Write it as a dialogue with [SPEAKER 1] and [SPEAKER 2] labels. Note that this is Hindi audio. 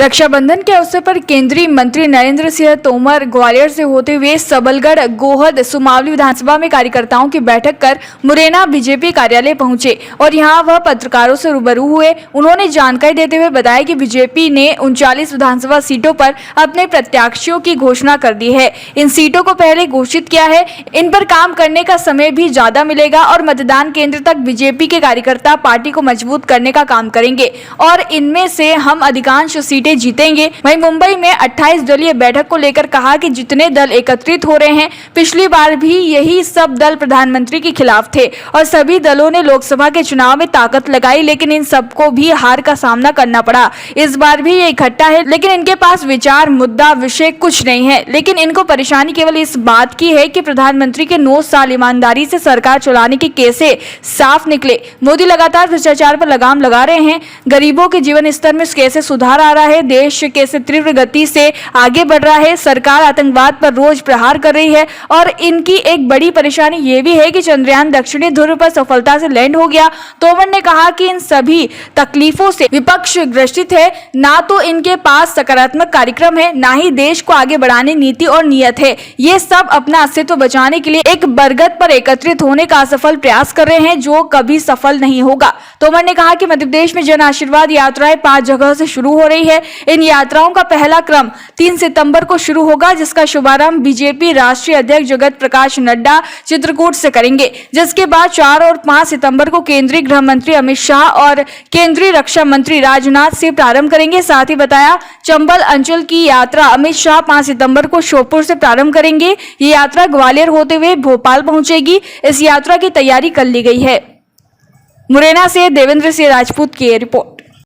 [SPEAKER 1] रक्षाबंधन के अवसर पर केंद्रीय मंत्री नरेंद्र सिंह तोमर ग्वालियर से होते हुए सबलगढ़, गोहद, सुमावली विधानसभा में कार्यकर्ताओं की बैठक कर मुरैना बीजेपी कार्यालय पहुंचे और यहां वह पत्रकारों से रूबरू हुए। उन्होंने जानकारी देते हुए बताया कि बीजेपी ने 39 विधानसभा सीटों पर अपने प्रत्याशियों की घोषणा कर दी है। इन सीटों को पहले घोषित किया है। इन पर काम करने का समय भी ज्यादा मिलेगा और मतदान केंद्र तक बीजेपी के कार्यकर्ता पार्टी को मजबूत करने का काम करेंगे और इनमें से हम अधिकांश सीटें जीतेंगे। वहीं मुंबई में 28 दलीय बैठक को लेकर कहा कि जितने दल एकत्रित हो रहे हैं, पिछली बार भी यही सब दल प्रधानमंत्री के खिलाफ थे और सभी दलों ने लोकसभा के चुनाव में ताकत लगाई, लेकिन इन सबको भी हार का सामना करना पड़ा। इस बार भी ये इकट्ठा है, लेकिन इनके पास विचार, मुद्दा, विषय कुछ नहीं है। लेकिन इनको परेशानी केवल इस बात की है कि प्रधानमंत्री के 9 साल ईमानदारी से सरकार चलाने के कैसे साफ निकले। मोदी लगातार भ्रष्टाचार पर लगाम लगा रहे हैं, गरीबों के जीवन स्तर में कैसे सुधार आ रहा है, देश कैसे तीव्र गति से आगे बढ़ रहा है, सरकार आतंकवाद पर रोज प्रहार कर रही है और इनकी एक बड़ी परेशानी ये भी है कि चंद्रयान दक्षिणी ध्रुव पर सफलता से लैंड हो गया। तोमर ने कहा कि इन सभी तकलीफों से विपक्ष ग्रसित है, ना तो इनके पास सकारात्मक कार्यक्रम है, ना ही देश को आगे बढ़ाने नीति और नियत है। ये सब अपना अस्तित्व बचाने के लिए एक बरगद पर एकत्रित होने का असफल प्रयास कर रहे हैं, जो कभी सफल नहीं होगा। तोमर ने कहा कि मध्य प्रदेश में जन आशीर्वाद यात्राएं 5 जगह से शुरू हो रही है। इन यात्राओं का पहला क्रम 3 सितंबर को शुरू होगा, जिसका शुभारंभ बीजेपी राष्ट्रीय अध्यक्ष जगत प्रकाश नड्डा चित्रकूट से करेंगे, जिसके बाद 4 और 5 सितंबर को केंद्रीय गृह मंत्री अमित शाह और केंद्रीय रक्षा मंत्री राजनाथ सिंह प्रारंभ करेंगे। साथ ही बताया, चंबल अंचल की यात्रा अमित शाह 5 सितंबर को श्योपुर से प्रारंभ करेंगे। ये यात्रा ग्वालियर होते हुए भोपाल पहुंचेगी। इस यात्रा की तैयारी कर ली गई है। मुरैना से देवेंद्र सिंह राजपूत की रिपोर्ट।